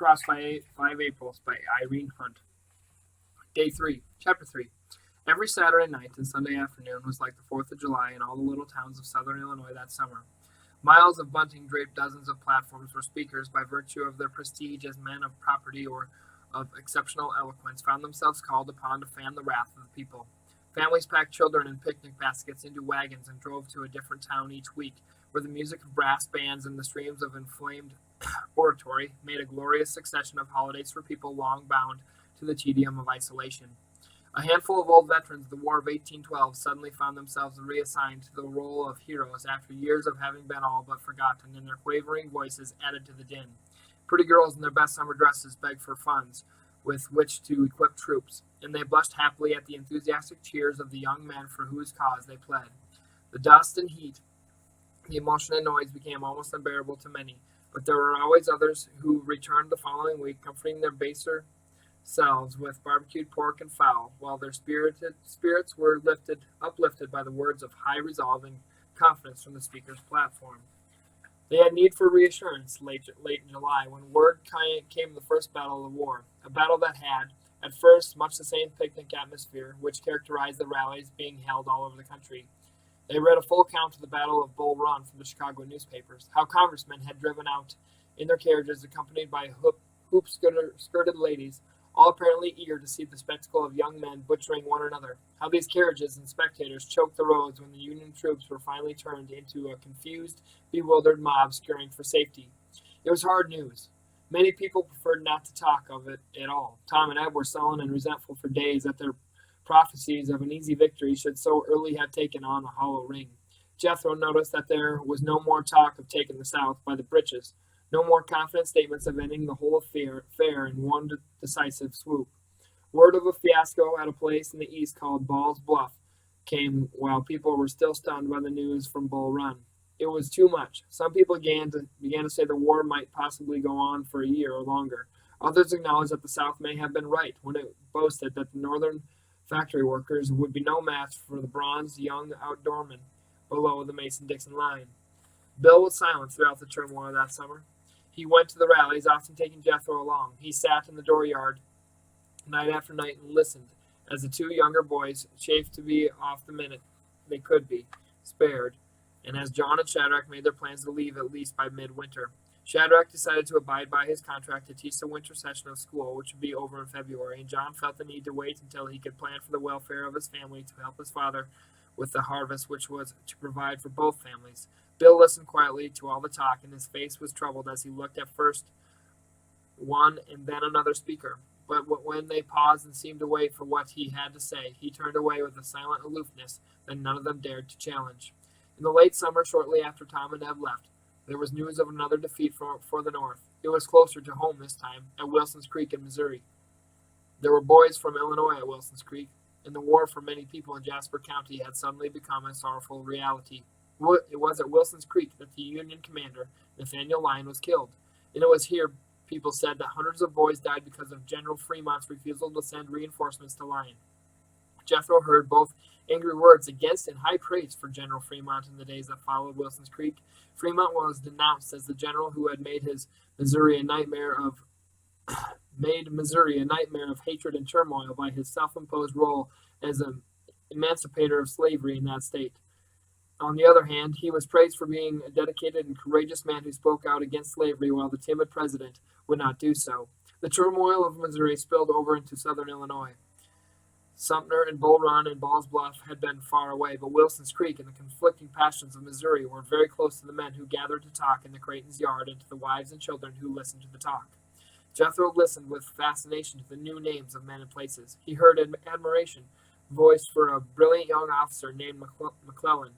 Across 5 Aprils by Irene Hunt. Day 3, Chapter 3. Every Saturday night and Sunday afternoon was like the 4th of July in all the little towns of southern Illinois that summer. Miles of bunting draped dozens of platforms where speakers, by virtue of their prestige as men of property or of exceptional eloquence, found themselves called upon to fan the wrath of the people. Families packed children in picnic baskets into wagons and drove to a different town each week, where the music of brass bands and the streams of inflamed oratory made a glorious succession of holidays for people long bound to the tedium of isolation. A handful of old veterans of the War of 1812 suddenly found themselves reassigned to the role of heroes after years of having been all but forgotten, and their quavering voices added to the din. Pretty girls in their best summer dresses begged for funds with which to equip troops, and they blushed happily at the enthusiastic cheers of the young men for whose cause they pled. The dust and heat, the emotion and noise became almost unbearable to many, but there were always others who returned the following week, comforting their baser selves with barbecued pork and fowl, while their spirits were uplifted by the words of high resolve and confidence from the speaker's platform. They had need for reassurance late in July, when word came of the first battle of the war, a battle that had, at first, much the same picnic atmosphere which characterized the rallies being held all over the country. They read a full account of the Battle of Bull Run from the Chicago newspapers, how congressmen had driven out in their carriages accompanied by hoop-skirted ladies, all apparently eager to see the spectacle of young men butchering one another, how these carriages and spectators choked the roads when the Union troops were finally turned into a confused, bewildered mob scurrying for safety. It was hard news. Many people preferred not to talk of it at all. Tom and Ed were sullen and resentful for days that their prophecies of an easy victory should so early have taken on a hollow ring. Jethro noticed that there was no more talk of taking the South by the breeches, no more confident statements of ending the whole affair in one decisive swoop. Word of a fiasco at a place in the east called Ball's Bluff came while people were still stunned by the news from Bull Run. It was too much. Some people began to say the war might possibly go on for a year or longer. Others acknowledged that the South may have been right when it boasted that the Northern factory workers would be no match for the bronzed young outdoormen below the Mason-Dixon line. Bill was silent throughout the turmoil that summer. He went to the rallies, often taking Jethro along. He sat in the dooryard night after night and listened as the two younger boys chafed to be off the minute they could be spared, and as John and Shadrach made their plans to leave at least by midwinter. Shadrach decided to abide by his contract to teach the winter session of school, which would be over in February, and John felt the need to wait until he could plan for the welfare of his family to help his father with the harvest which was to provide for both families. Bill listened quietly to all the talk, and his face was troubled as he looked at first one and then another speaker. But when they paused and seemed to wait for what he had to say, he turned away with a silent aloofness that none of them dared to challenge. In the late summer, shortly after Tom and Ed left, there was news of another defeat for the North. It was closer to home this time, at Wilson's Creek in Missouri. There were boys from Illinois at Wilson's Creek, and the war for many people in Jasper County had suddenly become a sorrowful reality. It was at Wilson's Creek that the Union commander, Nathaniel Lyon, was killed, and it was here, people said, that hundreds of boys died because of General Fremont's refusal to send reinforcements to Lyon. Jethro heard both angry words against and high praise for General Fremont in the days that followed Wilson's Creek. Fremont was denounced as the general who had made Missouri a nightmare of hatred and turmoil by his self-imposed role as an emancipator of slavery in that state. On the other hand, he was praised for being a dedicated and courageous man who spoke out against slavery while the timid president would not do so. The turmoil of Missouri spilled over into southern Illinois. Sumter and Bull Run and Ball's Bluff had been far away, but Wilson's Creek and the conflicting passions of Missouri were very close to the men who gathered to talk in the Creighton's yard and to the wives and children who listened to the talk. Jethro listened with fascination to the new names of men and places. He heard admiration voiced for a brilliant young officer named McClellan,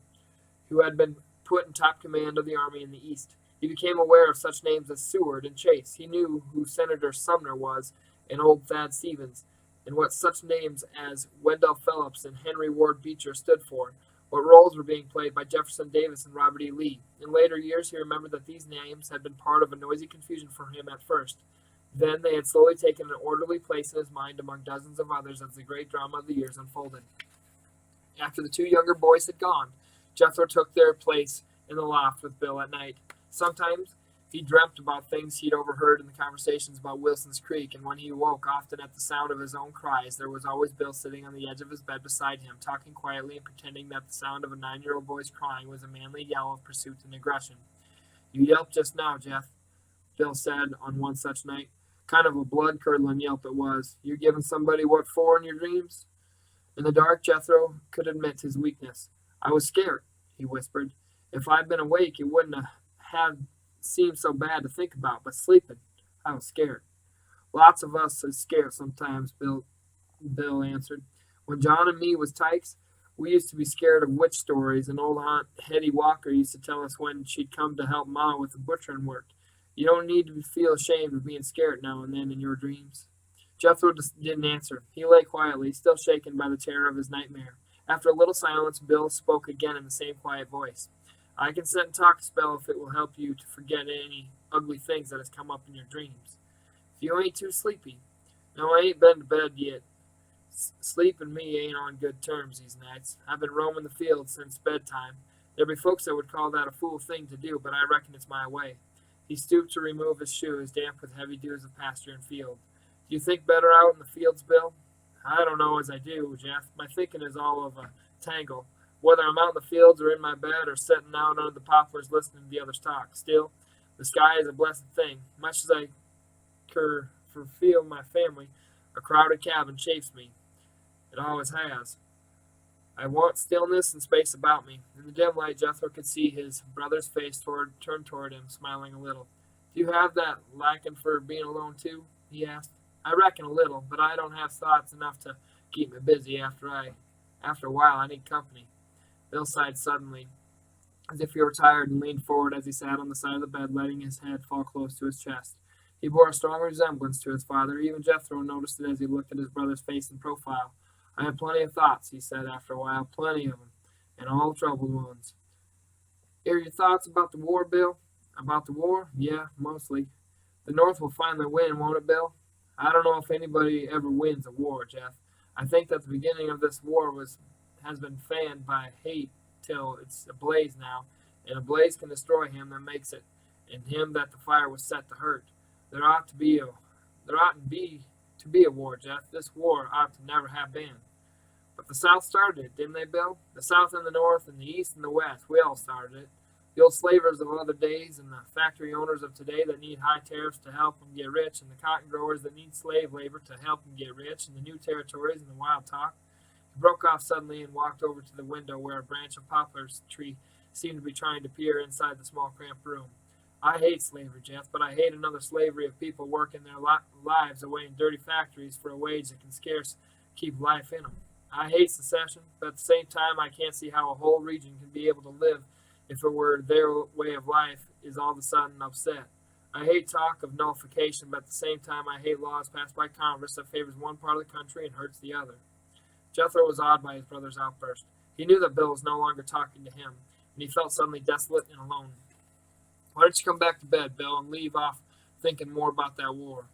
who had been put in top command of the army in the East. He became aware of such names as Seward and Chase. He knew who Senator Sumner was and old Thad Stevens, and what such names as Wendell Phillips and Henry Ward Beecher stood for, what roles were being played by Jefferson Davis and Robert E. Lee. In later years, he remembered that these names had been part of a noisy confusion for him at first. Then they had slowly taken an orderly place in his mind among dozens of others as the great drama of the years unfolded. After the two younger boys had gone, Jethro took their place in the loft with Bill at night. Sometimes He dreamt about things he'd overheard in the conversations about Wilson's Creek, and when he awoke, often at the sound of his own cries, there was always Bill sitting on the edge of his bed beside him, talking quietly and pretending that the sound of a 9-year-old boy's crying was a manly yell of pursuit and aggression. "You yelped just now, Jeff," Bill said on one such night. Kind of a blood-curdling yelp it was. "You giving somebody what for in your dreams?" In the dark, Jethro could admit his weakness. "I was scared," he whispered. "If I'd been awake, it wouldn't have seemed so bad to think about, but sleeping, I was scared." "Lots of us is scared sometimes," Bill answered. "When John and me was tykes, we used to be scared of witch stories, and old Aunt Hetty Walker used to tell us when she'd come to help Ma with the butchering work. You don't need to feel ashamed of being scared now and then in your dreams." Jethro didn't answer. He lay quietly, still shaken by the terror of his nightmare. After a little silence, Bill spoke again in the same quiet voice. "I can sit and talk a spell if it will help you to forget any ugly things that has come up in your dreams. If you ain't too sleepy." "No, I ain't been to bed yet. Sleep and me ain't on good terms these nights. I've been roaming the fields since bedtime. There be folks that would call that a fool thing to do, but I reckon it's my way." He stooped to remove his shoes, damp with heavy dews of pasture and field. "Do you think better out in the fields, Bill?" "I don't know as I do, Jeff. My thinking is all of a tangle, whether I'm out in the fields or in my bed or sitting out under the poplars listening to the others talk. Still, the sky is a blessed thing. Much as I care for feel my family, a crowded cabin chafes me. It always has. I want stillness and space about me." In the dim light, Jethro could see his brother's face turned toward him, smiling a little. "Do you have that liking for being alone too?" he asked. "I reckon a little, but I don't have thoughts enough to keep me busy. After a while, I need company." Bill sighed suddenly, as if he were tired, and leaned forward as he sat on the side of the bed, letting his head fall close to his chest. He bore a strong resemblance to his father. Even Jethro noticed it as he looked at his brother's face and profile. "I have plenty of thoughts," he said after a while, "plenty of them, and all troubled ones." "Are your thoughts about the war, Bill?" "About the war? Yeah, mostly. The North will finally win, won't it, Bill?" "I don't know if anybody ever wins a war, Jeff. I think that the beginning of this war has been fanned by hate till it's ablaze now, and a blaze can destroy him that makes it, and him that the fire was set to hurt. There oughtn't to be a war, Jeff. This war ought to never have been." "But the South started it, didn't they, Bill? The South and the North and the East and the West, we all started it. The old slavers of other days and the factory owners of today that need high tariffs to help them get rich, and the cotton growers that need slave labor to help them get rich, and the new territories and the wild talk." He broke off suddenly and walked over to the window where a branch of poplar tree seemed to be trying to peer inside the small cramped room. "I hate slavery, Jeff, but I hate another slavery of people working their lives away in dirty factories for a wage that can scarce keep life in them. I hate secession, but at the same time I can't see how a whole region can be able to live if it were their way of life is all of a sudden upset. I hate talk of nullification, but at the same time I hate laws passed by Congress that favors one part of the country and hurts the other." Jethro was awed by his brother's outburst. He knew that Bill was no longer talking to him, and he felt suddenly desolate and alone. "Why don't you come back to bed, Bill, and leave off thinking more about that war?"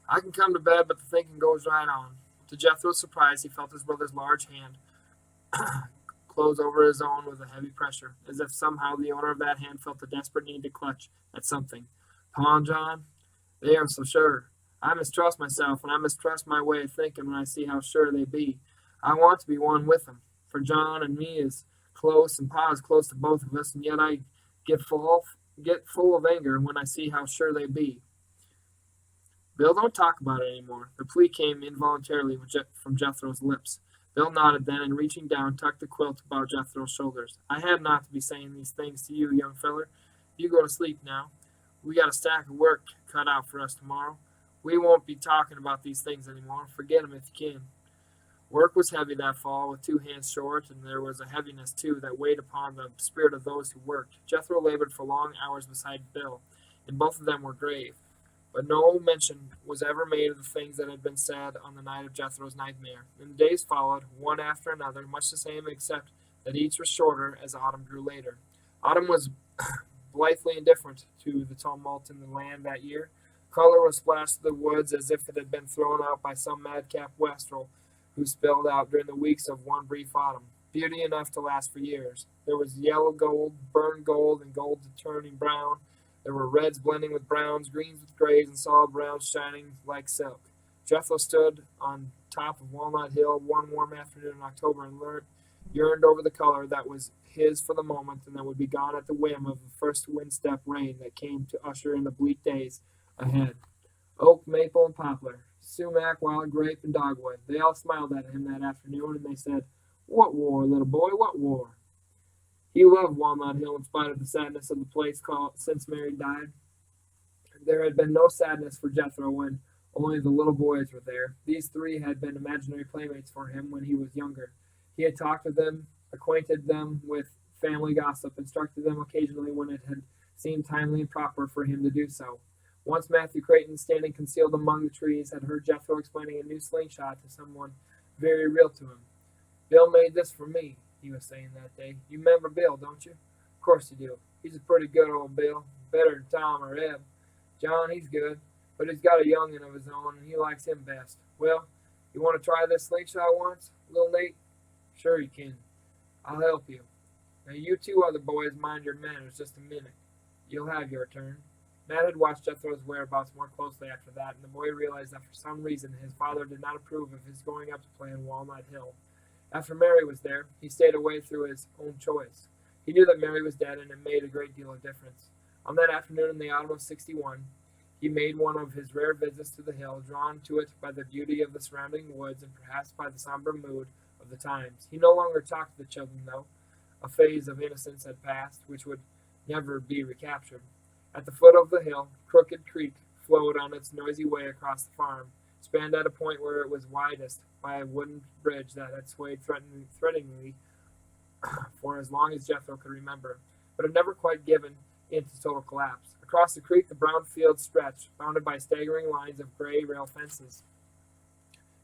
"I can come to bed, but the thinking goes right on." To Jethro's surprise, he felt his brother's large hand close over his own with a heavy pressure, as if somehow the owner of that hand felt a desperate need to clutch at something. "Pawn John, they are so sure. I mistrust myself, and I mistrust my way of thinking when I see how sure they be. I want to be one with them, for John and me is close, and Pa is close to both of us, and yet I get full of anger when I see how sure they be." "Bill, don't talk about it any more." The plea came involuntarily from Jethro's lips. Bill nodded then, and reaching down, tucked the quilt about Jethro's shoulders. "I had not to be saying these things to you, young feller. You go to sleep now. We got a stack of work cut out for us tomorrow. We won't be talking about these things anymore. Forget 'em if you can." Work was heavy that fall, with 2 hands short, and there was a heaviness, too, that weighed upon the spirit of those who worked. Jethro labored for long hours beside Bill, and both of them were grave. But no mention was ever made of the things that had been said on the night of Jethro's nightmare. And the days followed, one after another, much the same, except that each was shorter as autumn grew later. Autumn was blithely indifferent to the tumult in the land that year. Color was splashed to the woods as if it had been thrown out by some madcap wastrel who spilled out during the weeks of one brief autumn. Beauty enough to last for years. There was yellow gold, burned gold, and gold turning brown, There were reds blending with browns, greens with grays, and solid browns shining like silk. Jethro stood on top of Walnut Hill one warm afternoon in October and yearned over the color that was his for the moment and that would be gone at the whim of the first windstep rain that came to usher in the bleak days ahead. Oak, maple, and poplar, sumac, wild grape, and dogwood, they all smiled at him that afternoon, and they said, "What war, little boy, what war?" He loved Walnut Hill in spite of the sadness of the place since Mary died. There had been no sadness for Jethro when only the little boys were there. These three had been imaginary playmates for him when he was younger. He had talked with them, acquainted them with family gossip, instructed them occasionally when it had seemed timely and proper for him to do so. Once Matthew Creighton, standing concealed among the trees, had heard Jethro explaining a new slingshot to someone very real to him. "Bill made this for me," he was saying that day. "You remember Bill, don't you?" "Of course you do. He's a pretty good old Bill, better than Tom or Eb. John, he's good, but he's got a young'un of his own, and he likes him best. Well, you want to try this slingshot once, little Nate?" "Sure you can. I'll help you. Now you two other boys mind your manners just a minute. You'll have your turn." Matt had watched Jethro's whereabouts more closely after that, and the boy realized that for some reason his father did not approve of his going up to play on Walnut Hill. After Mary was there, he stayed away through his own choice. He knew that Mary was dead, and it made a great deal of difference. On that afternoon in the autumn of '61, he made one of his rare visits to the hill, drawn to it by the beauty of the surrounding woods and perhaps by the somber mood of the times. He no longer talked to the children, though. A phase of innocence had passed, which would never be recaptured. At the foot of the hill, Crooked Creek flowed on its noisy way across the farm, spanned at a point where it was widest by a wooden bridge that had swayed threateningly for as long as Jethro could remember, but had never quite given in to total collapse. Across the creek, the brown fields stretched, bounded by staggering lines of gray rail fences.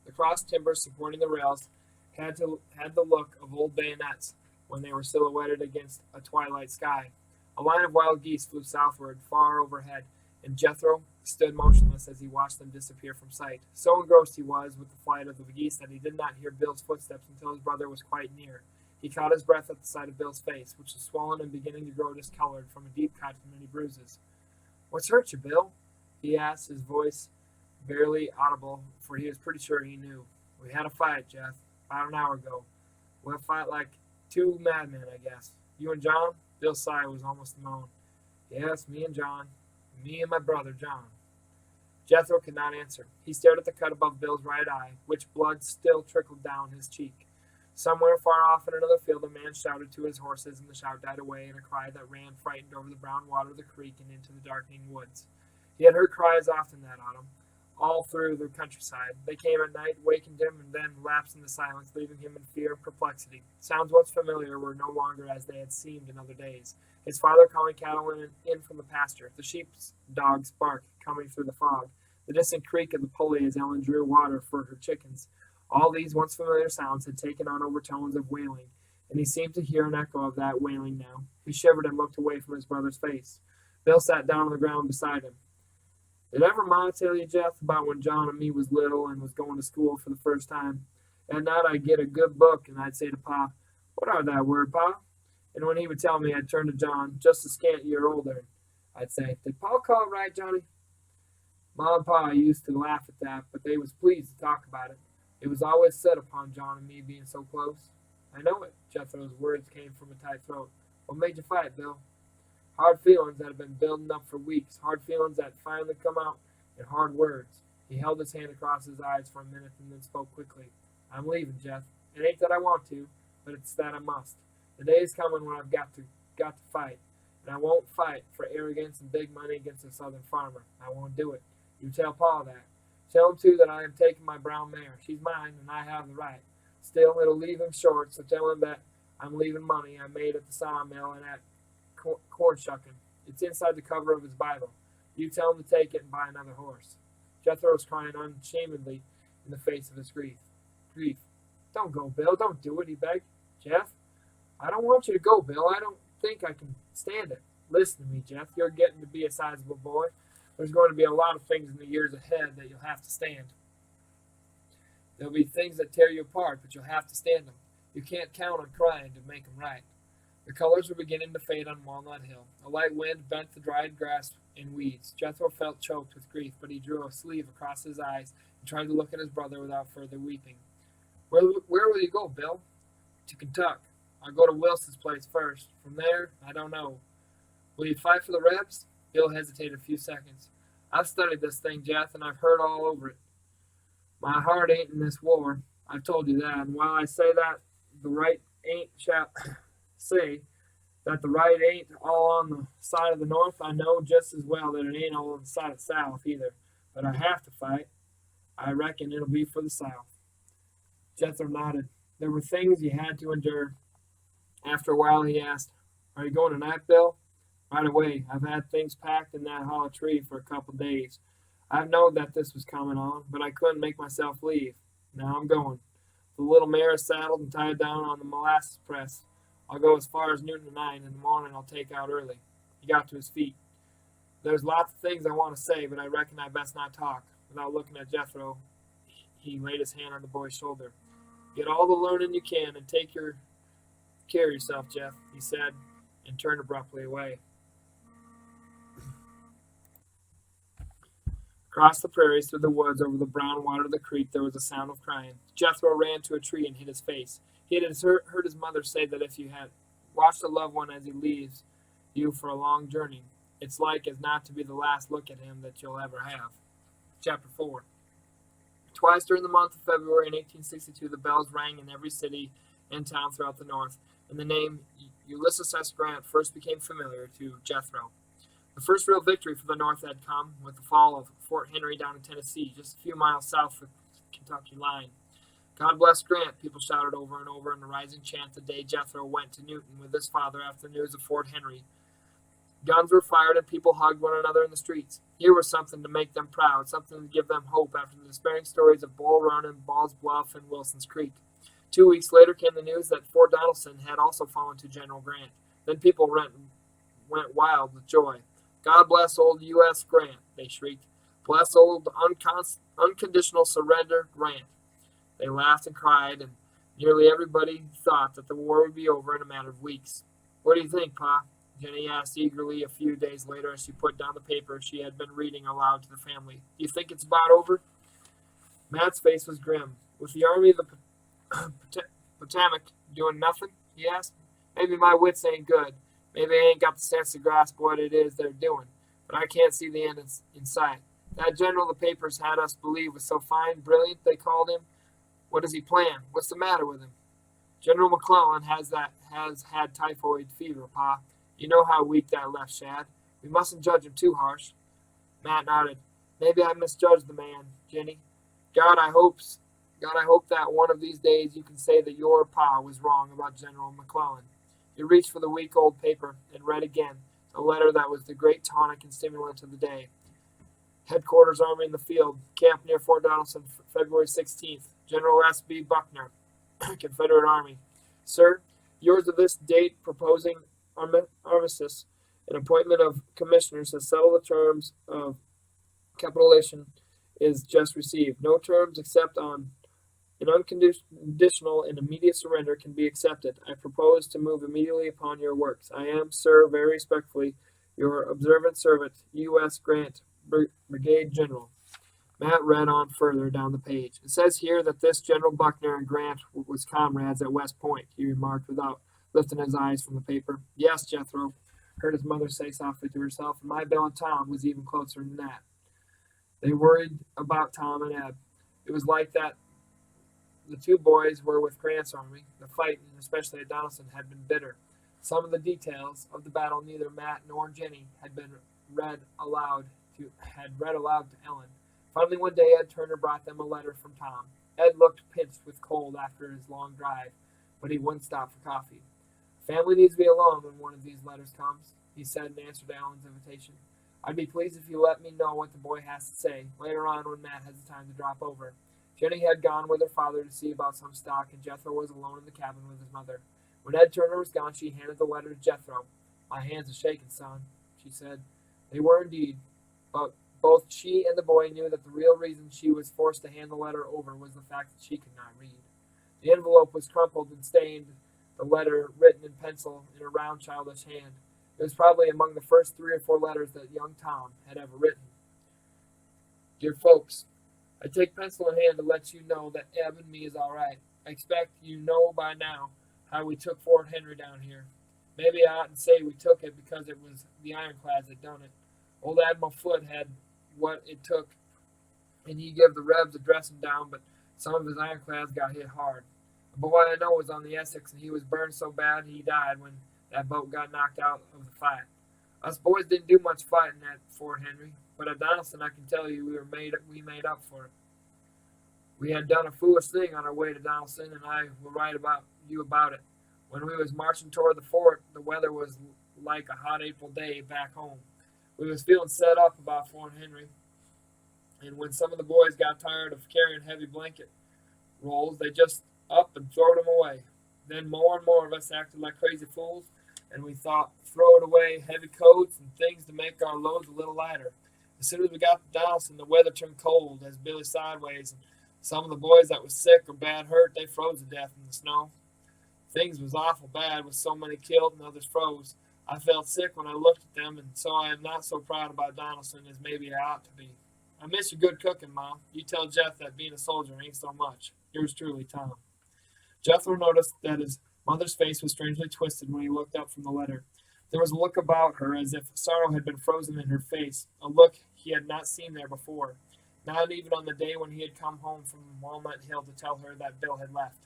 The cross timbers supporting the rails had the look of old bayonets when they were silhouetted against a twilight sky. A line of wild geese flew southward, far overhead, and Jethro stood motionless as he watched them disappear from sight. So engrossed he was with the flight of the geese that he did not hear Bill's footsteps until his brother was quite near. He caught his breath at the sight of Bill's face, which was swollen and beginning to grow discolored from a deep cut and many bruises. "What's hurt you, Bill?" he asked, his voice barely audible, for he was pretty sure he knew. "We had a fight, Jeff, about an hour ago. We'll fight like two madmen, I guess. You and John?" Bill's sigh was almost a moan. "Yes, me and John. Me and my brother, John." Jethro could not answer. He stared at the cut above Bill's right eye, which blood still trickled down his cheek. Somewhere far off in another field, a man shouted to his horses, and the shout died away in a cry that ran frightened over the brown water of the creek and into the darkening woods. He had heard cries often that autumn, all through the countryside. They came at night, wakened him, and then lapsed into silence, leaving him in fear and perplexity. Sounds once familiar were no longer as they had seemed in other days. His father calling cattle in from the pasture, the sheep's dog's bark coming through the fog, the distant creak of the pulley as Ellen drew water for her chickens. All these once familiar sounds had taken on overtones of wailing, and he seemed to hear an echo of that wailing now. He shivered and looked away from his brother's face. Bill sat down on the ground beside him. "Did ever Ma tell you, Jeff, about when John and me was little and was going to school for the first time? At night I'd get a good book, and I'd say to Pa, 'What are that word, Pa?' And when he would tell me, I'd turn to John, just a scant year older. I'd say, 'Did Pa call it right, Johnny?' Ma and Pa used to laugh at that, but they was pleased to talk about it. It was always set upon John and me being so close." "I know it." Jethro's words came from a tight throat. "What made you fight, Bill?" "Hard feelings that have been building up for weeks. Hard feelings that finally come out in hard words." He held his hand across his eyes for a minute and then spoke quickly. "I'm leaving, Jeff. It ain't that I want to, but it's that I must. The day's coming when I've got to fight, and I won't fight for arrogance and big money against a southern farmer. I won't do it. You tell Pa that. Tell him, too, that I am taking my brown mare. She's mine, and I have the right. Still, it'll leave him short, so tell him that I'm leaving money I made at the sawmill and at corn shucking. It's inside the cover of his Bible. You tell him to take it and buy another horse." Jethro was crying unashamedly in the face of his grief. "Don't go, Bill. Don't do it," he begged. "Jeff, I don't want you to go, Bill. I don't think I can stand it. Listen to me, Jeff. You're getting to be a sizable boy. There's going to be a lot of things in the years ahead that you'll have to stand. There'll be things that tear you apart, but you'll have to stand them. You can't count on crying to make them right. The colors were beginning to fade on Walnut Hill. A light wind bent the dried grass and weeds. Jethro felt choked with grief, but he drew a sleeve across his eyes and tried to look at his brother without further weeping. Where will you go, Bill? To Kentucky. I'll go to Wilson's place first. From there, I don't know. Will you fight for the Rebs? Bill hesitated a few seconds. I've studied this thing, Jeff, and I've heard all over it. My heart ain't in this war. I've told you that, and while I say that the right ain't say that the right ain't all on the side of the North, I know just as well that it ain't all on the side of the South either. But I have to fight. I reckon it'll be for the South. Jethro nodded. There were things he had to endure. After a while, he asked, Are you going tonight, Bill? Right away. I've had things packed in that hollow tree for a couple days. I've known that this was coming on, but I couldn't make myself leave. Now I'm going. The little mare is saddled and tied down on the molasses press. I'll go as far as Newton tonight. In the morning, I'll take out early. He got to his feet. There's lots of things I want to say, but I reckon I best not talk. Without looking at Jethro, he laid his hand on the boy's shoulder. Get all the learning you can and take care of yourself, Jeff, he said, and turned abruptly away. Across the prairies, through the woods, over the brown water of the creek, there was a sound of crying. Jethro ran to a tree and hid his face. He had heard his mother say that if you had watched a loved one as he leaves you for a long journey, it's like as not to be the last look at him that you'll ever have. Chapter 4. Twice during the month of February in 1862, the bells rang in every city and town throughout the North, and the name Ulysses S. Grant first became familiar to Jethro. The first real victory for the North had come with the fall of Fort Henry down in Tennessee, just a few miles south of the Kentucky line. God bless Grant, people shouted over and over in a rising chant the day Jethro went to Newton with his father after the news of Fort Henry. Guns were fired and people hugged one another in the streets. Here was something to make them proud, something to give them hope after the despairing stories of Bull Run and Ball's Bluff and Wilson's Creek. 2 weeks later came the news that Fort Donelson had also fallen to General Grant. Then people went wild with joy. God bless old U.S. Grant, they shrieked. Bless old unconditional surrender Grant. They laughed and cried, and nearly everybody thought that the war would be over in a matter of weeks. What do you think, Pa? Jenny asked eagerly a few days later as she put down the paper she had been reading aloud to the family. Do you think it's about over? Matt's face was grim. With the Army of the Potomac doing nothing, he asked. Maybe my wits ain't good. Maybe I ain't got the sense to grasp what it is they're doing. But I can't see the end in sight. That general the papers had us believe was so fine, brilliant, they called him. What does he plan? What's the matter with him? General McClellan has had typhoid fever, Pa. You know how weak that left Shad. We mustn't judge him too harsh. Matt nodded. Maybe I misjudged the man, Jenny. God, I hope that one of these days you can say that your Pa was wrong about General McClellan. He reached for the week-old paper and read again the letter that was the great tonic and stimulant of the day. Headquarters Army in the Field, camp near Fort Donelson, February 16th. General S.B. Buckner, Confederate Army. Sir, yours of this date proposing armistice, an appointment of commissioners to settle the terms of capitulation is just received. No terms except on an unconditional and immediate surrender can be accepted. I propose to move immediately upon your works. I am, sir, very respectfully, your observant servant, U.S. Grant, Brigade General. Matt read on further down the page. It says here that this General Buckner and Grant was comrades at West Point, he remarked without lifting his eyes from the paper. Yes, Jethro, heard his mother say softly to herself, and my Bill and Tom was even closer than that. They worried about Tom and Eb. It was like that the two boys were with Grant's army. The fight, especially at Donelson, had been bitter. Some of the details of the battle neither Matt nor Jenny had read aloud to Ellen. Finally, one day, Ed Turner brought them a letter from Tom. Ed looked pinched with cold after his long drive, but he wouldn't stop for coffee. Family needs to be alone when one of these letters comes, he said in answer to Ellen's invitation. I'd be pleased if you let me know what the boy has to say later on when Matt has the time to drop over. Jenny had gone with her father to see about some stock, and Jethro was alone in the cabin with his mother. When Ed Turner was gone, she handed the letter to Jethro. My hands are shaking, son, she said. They were indeed, but both she and the boy knew that the real reason she was forced to hand the letter over was the fact that she could not read. The envelope was crumpled and stained the letter written in pencil in a round, childish hand. It was probably among the first 3 or 4 letters that young Tom had ever written. Dear folks, I take pencil in hand to let you know that Eb and me is all right. I expect you know by now how we took Fort Henry down here. Maybe I oughtn't say we took it because it was the ironclads that done it. Old Admiral Foote had what it took, and he gave the Rebs a dressing down, but some of his ironclads got hit hard. A boy I know was on the Essex, and he was burned so bad he died when that boat got knocked out of the fight. Us boys didn't do much fighting at Fort Henry, but at Donelson I can tell you we made up for it. We had done a foolish thing on our way to Donelson, and I will write about it. When we was marching toward the fort, the weather was like a hot April day back home. We was feeling set up about Fort Henry, and when some of the boys got tired of carrying heavy blanket rolls, they just up and throwed them away. Then more and more of us acted like crazy fools, and we thought, throw it away, heavy coats and things to make our loads a little lighter. As soon as we got to Donelson, the weather turned cold as Billy sideways, and some of the boys that was sick or bad hurt, they froze to death in the snow. Things was awful bad with so many killed and others froze. I felt sick when I looked at them, and so I am not so proud about Donelson as maybe I ought to be. I miss your good cooking, Mom. You tell Jeff that being a soldier ain't so much. Yours truly, Tom. Jethro noticed that his mother's face was strangely twisted when he looked up from the letter. There was a look about her as if sorrow had been frozen in her face, a look he had not seen there before, not even on the day when he had come home from Walnut Hill to tell her that Bill had left.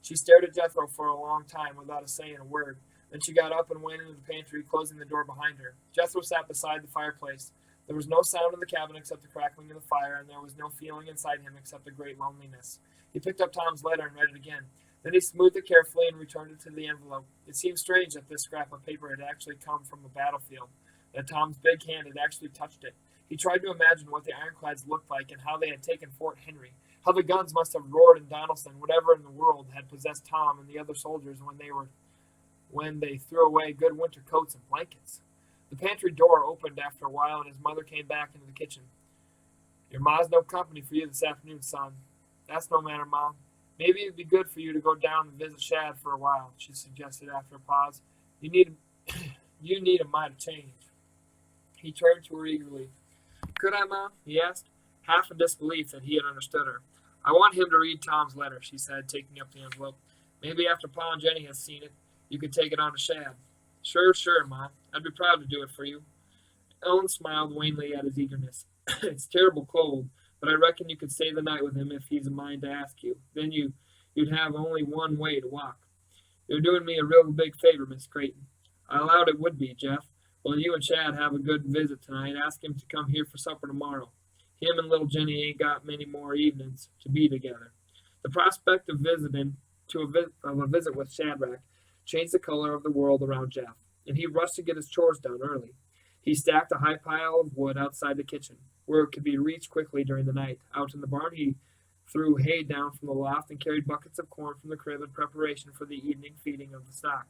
She stared at Jethro for a long time without saying a word. Then she got up and went into the pantry, closing the door behind her. Jethro sat beside the fireplace. There was no sound in the cabin except the crackling of the fire, and there was no feeling inside him except a great loneliness. He picked up Tom's letter and read it again. Then he smoothed it carefully and returned it to the envelope. It seemed strange that this scrap of paper had actually come from the battlefield, that Tom's big hand had actually touched it. He tried to imagine what the ironclads looked like and how they had taken Fort Henry, how the guns must have roared in Donelson, whatever in the world had possessed Tom and the other soldiers when they threw away good winter coats and blankets. The pantry door opened after a while, and his mother came back into the kitchen. Your ma's no company for you this afternoon, son. That's no matter, Ma. Maybe it'd be good for you to go down and visit Shad for a while, she suggested after a pause. You need a mite of change. He turned to her eagerly. Could I, Ma? He asked, half in disbelief that he had understood her. I want him to read Tom's letter, she said, taking up the envelope. Maybe after Pa and Jenny has seen it, you could take it on to Shad. Sure, Ma. I'd be proud to do it for you. Ellen smiled wanly at his eagerness. It's terrible cold, but I reckon you could stay the night with him if he's a mind to ask you. Then you'd have only one way to walk. You're doing me a real big favor, Miss Creighton. I allowed it would be, Jeff. Well, you and Shad have a good visit tonight. Ask him to come here for supper tomorrow. Him and little Jenny ain't got many more evenings to be together. The prospect of a visit with Shadrach changed the color of the world around Jeff, and he rushed to get his chores done early. He stacked a high pile of wood outside the kitchen, where it could be reached quickly during the night. Out in the barn, he threw hay down from the loft and carried buckets of corn from the crib in preparation for the evening feeding of the stock.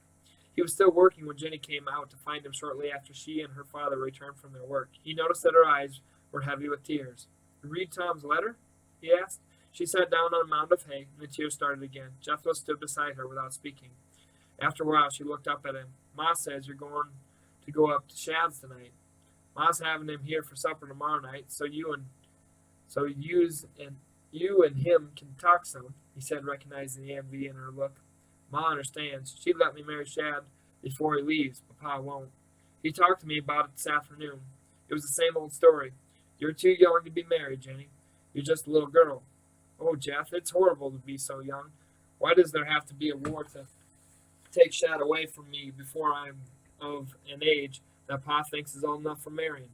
He was still working when Jenny came out to find him shortly after she and her father returned from their work. He noticed that her eyes were heavy with tears. Read Tom's letter? He asked. She sat down on a mound of hay, and the tears started again. Jethro stood beside her without speaking. After a while, she looked up at him. Ma says you're going to go up to Shad's tonight. Ma's having him here for supper tomorrow night, so you and him can talk some, he said, recognizing the envy in her look. Ma understands. She'd let me marry Shad before he leaves, but Pa won't. He talked to me about it this afternoon. It was the same old story. You're too young to be married, Jenny. You're just a little girl. Oh, Jeff, it's horrible to be so young. Why does there have to be a war to take Shad away from me before I'm of an age that Pa thinks is old enough for marrying?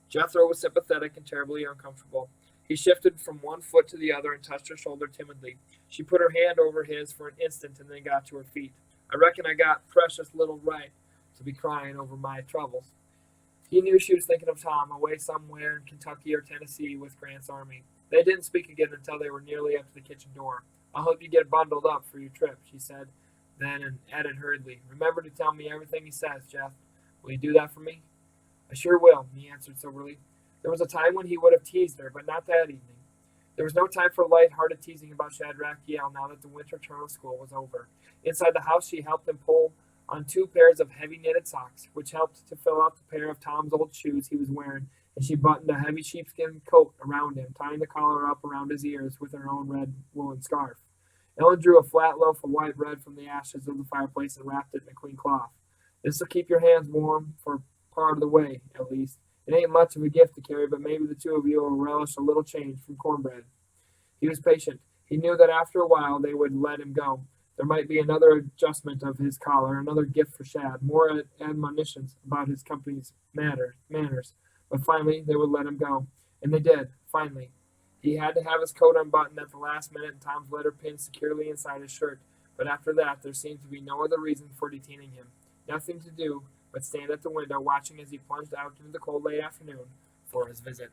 Jethro was sympathetic and terribly uncomfortable. He shifted from one foot to the other and touched her shoulder timidly. She put her hand over his for an instant and then got to her feet. I reckon I got precious little right to be crying over my troubles. He knew she was thinking of Tom, away somewhere in Kentucky or Tennessee with Grant's army. They didn't speak again until they were nearly up to the kitchen door. I hope you get bundled up for your trip, she said, then and added hurriedly, remember to tell me everything he says, Jeff. Will you do that for me? I sure will, he answered soberly. There was a time when he would have teased her, but not that evening. There was no time for light-hearted teasing about Shadrach Yale now that the winter term of school was over. Inside the house, she helped him pull on 2 pairs of heavy knitted socks, which helped to fill out the pair of Tom's old shoes he was wearing, and she buttoned a heavy sheepskin coat around him, tying the collar up around his ears with her own red woolen scarf. Ellen drew a flat loaf of white bread from the ashes of the fireplace and wrapped it in a clean cloth. This'll keep your hands warm for part of the way, at least. It ain't much of a gift to carry, but maybe the two of you will relish a little change from cornbread. He was patient. He knew that after a while they would let him go. There might be another adjustment of his collar, another gift for Shad, more admonitions about his company's manners. But finally they would let him go. And they did, finally. He had to have his coat unbuttoned at the last minute and Tom's letter pinned securely inside his shirt. But after that there seemed to be no other reason for detaining him. Nothing to do but stand at the window watching as he plunged out into the cold late afternoon for his visit.